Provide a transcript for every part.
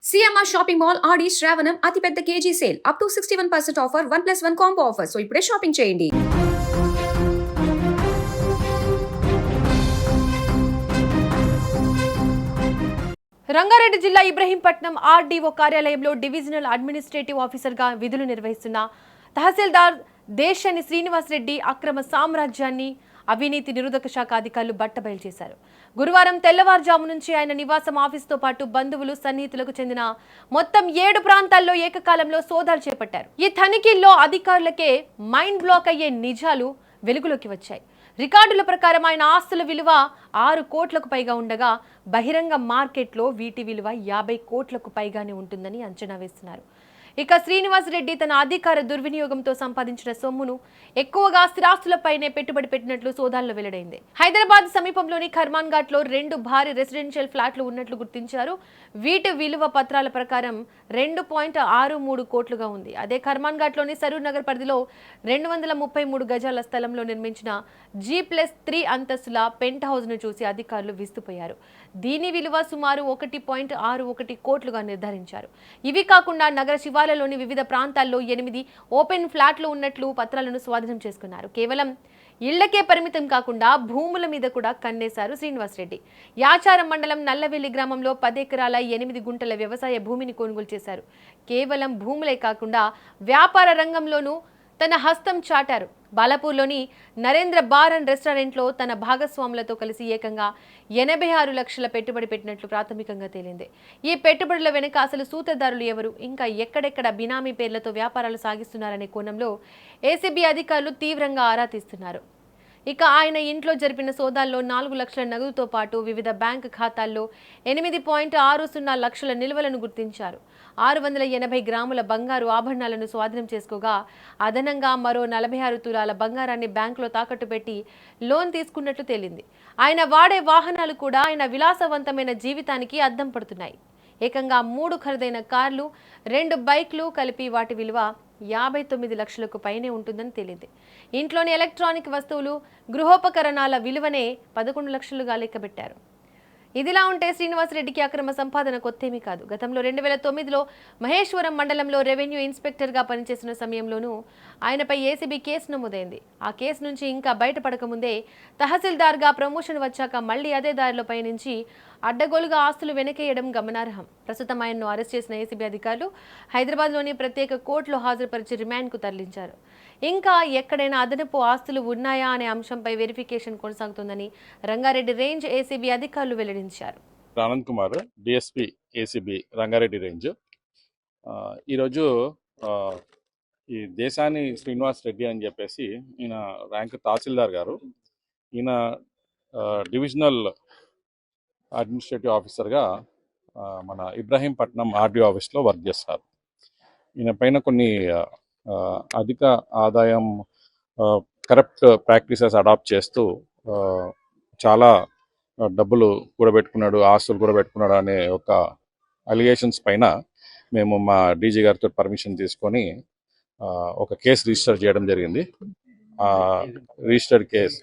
CMR shopping mall ఆడి శ్రావణం అతిపెద్ద KG sale up to 61% offer 1+1 combo offer. So ఇప్పుడే shopping చేయండి. రంగారెడ్డి జిల్లా ఇబ్రహీంపట్నం ఆర్డీఓ కార్యాలయంలో డివిజనల్ అడ్మినిస్ట్రేటివ్ ఆఫీసర్గా విధులు నిర్వహిస్తున్న తహసీల్దార్ దేశని శ్రీనివాస్ రెడ్డి అక్రమ సామ్రాజ్యాన్ని అవినీతి నిరోధక శాఖ అధికారులు బట్టబయలు చేశారు. గురువారం తెల్లవారుజాము నుంచి ఆయన నివాసం ఆఫీసుతో పాటు బంధువులు సన్నిహితులకు చెందిన మొత్తం 7 ప్రాంతాల్లో ఏకకాలంలో సోదాలు చేపట్టారు. ఈ తనిఖీల్లో అధికారులకే మైండ్ బ్లాక్ అయ్యే నిజాలు వెలుగులోకి వచ్చాయి. రికార్డుల ప్రకారం ఆయన ఆస్తుల విలువ 6 కోట్లకు పైగా ఉండగా బహిరంగ మార్కెట్లో వీటి విలువ 50 కోట్లకు పైగానే ఉంటుందని అంచనా వేస్తున్నారు. ఇక శ్రీనివాస్ రెడ్డి తన అధికార దుర్వినియోగంతో సంపాదించిన సొమ్మును ఎక్కువగా స్థిరాస్తులపైనే పెట్టుబడి పెట్టినట్లు సోదాల్లో వెల్లడైంది. హైదరాబాద్ సమీపంలోని ఖర్మాన్ ఘాట్ లో 2 భారీ రెసిడెన్షియల్ ఫ్లాట్లు ఉన్నట్లు గుర్తించారు. వీటి విలువ పత్రాల ప్రకారం 2.63 కోట్లుగా ఉంది. అదే ఖర్మాన్ ఘాట్ లోని సరూర్ నగర్ పరిధిలో 233 గజాల స్థలంలో నిర్మించిన G+3 అంతస్తుల పెంట్ హౌస్ ను చూసి అధికారులు విస్తుపోయారు. దీని విలువ సుమారు 1.61 కోట్లుగా నిర్ధారించారు. ఇవి కాకుండా నగర శివార్లలోని వివిధ ప్రాంతాల్లో 8 ఓపెన్ ఫ్లాట్లు ఉన్నట్లు పత్రాలను స్వాధీనం చేసుకున్నారు. కేవలం ఇళ్లకే పరిమితం కాకుండా భూముల మీద కూడా కన్నేశారు శ్రీనివాస్ రెడ్డి. యాచారం మండలం నల్లవెల్లి గ్రామంలో 10 ఎకరాల 8 గుంటల వ్యవసాయ భూమిని కొనుగోలు చేశారు. కేవలం భూములే కాకుండా వ్యాపార రంగంలోనూ తన హస్తం చాటారు. బాలాపూర్లోని నరేంద్ర బార్ అండ్ రెస్టారెంట్లో తన భాగస్వాములతో కలిసి ఏకంగా 86 లక్షల పెట్టుబడి పెట్టినట్లు ప్రాథమికంగా తేలింది. ఈ పెట్టుబడుల వెనుక అసలు సూత్రధారులు ఎవరు, ఇంకా ఎక్కడెక్కడ బినామీ పేర్లతో వ్యాపారాలు సాగిస్తున్నారనే కోణంలో ఏసీబీ అధికారులు తీవ్రంగా ఆరా తీస్తున్నారు. ఇక ఆయన ఇంట్లో జరిపిన సోదాల్లో 4 లక్షల నగదుతో పాటు వివిధ బ్యాంక్ ఖాతాల్లో 8.60 లక్షల నిల్వలను గుర్తించారు. 680 గ్రాముల బంగారు ఆభరణాలను స్వాధీనం చేసుకోగా అదనంగా మరో 46 తులాల బంగారాన్ని బ్యాంకులో తాకట్టు పెట్టి లోన్ తీసుకున్నట్లు తేలింది. ఆయన వాడే వాహనాలు కూడా ఆయన విలాసవంతమైన జీవితానికి అద్దం పడుతున్నాయి. ఏకంగా 3 ఖరీదైన కార్లు, 2 బైక్లు కలిపి వాటి విలువ 59 లక్షలకు పైనే ఉంటుందని తేలింది. ఇంట్లోని ఎలక్ట్రానిక్ వస్తువులు, గృహోపకరణాల విలువనే 11 లక్షలుగా లెక్కబెట్టారు. ఇదిలా ఉంటే శ్రీనివాస్ రెడ్డికి అక్రమ సంపాదన కొత్తేమీ కాదు. గతంలో 2009లో మహేశ్వరం మండలంలో రెవెన్యూ ఇన్స్పెక్టర్గా పనిచేసిన సమయంలోనూ ఆయనపై ఏసీబీ కేసు నమోదైంది. ఆ కేసు నుంచి ఇంకా బయటపడకముందే తహసీల్దార్గా ప్రమోషన్ వచ్చాక మళ్లీ అదే దారిలో పయనించి అడ్డగోలుగా ఆస్తులు వెనకేయడం గమనార్హం. ప్రస్తుతం ఆయన్ను అరెస్ట్ చేసిన ఏసీబీ అధికారులు హైదరాబాద్లోని ప్రత్యేక కోర్టులో హాజరుపరిచి రిమాండ్కు తరలించారు. ఇంకా ఎక్కడైనా అదనపు ఆస్తులు ఉన్నాయా అనే అంశంపై వెరిఫికేషన్ కొనసాగుతుందని రంగారెడ్డి రేంజ్ ఏసీబీ అధికారులు వెల్లడించారు. Anand Kumar, DSP ACB Rangareddy range. ఈరోజు ఈ దేశాని శ్రీనివాస్ రెడ్డి అని చెప్పేసి ఈయన ర్యాంక్ తహసీల్దార్ గారు. ఈయన డివిజనల్ అడ్మినిస్ట్రేటివ్ ఆఫీసర్గా మన ఇబ్రహీంపట్నం ఆర్డీఓ ఆఫీస్లో వర్క్ చేస్తారు. ఈయన పైన కొన్ని అధిక ఆదాయం, కరప్ట్ ప్రాక్టీసెస్ అడాప్ట్ చేస్తూ చాలా డబ్బులు కూడబెట్టుకున్నాడు, ఆస్తులు కూడబెట్టుకున్నాడు అనే ఒక అలిగేషన్స్ పైన మేము మా డీజీ గారితో పర్మిషన్ తీసుకొని ఒక కేసు రిజిస్టర్ చేయడం జరిగింది. Registered case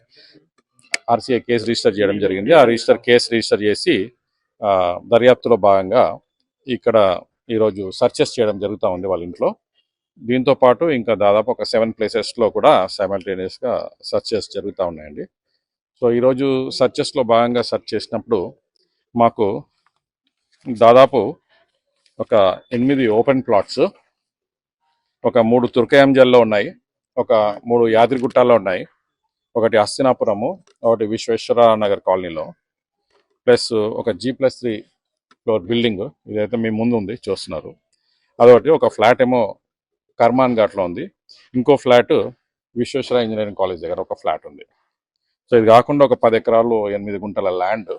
RCI case register చేయడం జరిగింది. ఆ కేసు రిజిస్టర్ చేసి దర్యాప్తులో భాగంగా ఇక్కడ ఈరోజు సర్చెస్ చేయడం జరుగుతూ ఉంది వాళ్ళ ఇంట్లో. దీంతో పాటు ఇంకా దాదాపు ఒక 7 ప్లేసెస్లో కూడా సైమల్టేనియస్గా సర్చెస్ జరుగుతూ ఉన్నాయండి. సో ఈరోజు సర్చెస్లో భాగంగా సర్చ్ చేసినప్పుడు మాకు దాదాపు ఒక 8 ఓపెన్ ప్లాట్స్, ఒక 3 తుర్కయాంజల్లో ఉన్నాయి, ఒక 3 యాదగిరిగుట్టాల్లో ఉన్నాయి, ఒకటి హస్తినాపురము, ఒకటి విశ్వేశ్వర నగర్ కాలనీలో, ప్లస్ ఒక G+3 ఫ్లోర్ బిల్డింగ్ ఇదైతే మీ ముందు ఉంది చూస్తున్నారు. అదొకటి, ఒక ఫ్లాట్ ఏమో కర్మాన్ ఘాట్లో ఉంది, ఇంకో ఫ్లాట్ విశ్వేశ్వర ఇంజనీరింగ్ కాలేజ్ దగ్గర ఒక ఫ్లాట్ ఉంది. సో ఇది కాకుండా ఒక 10 ఎకరాలు 8 గుంటల ల్యాండ్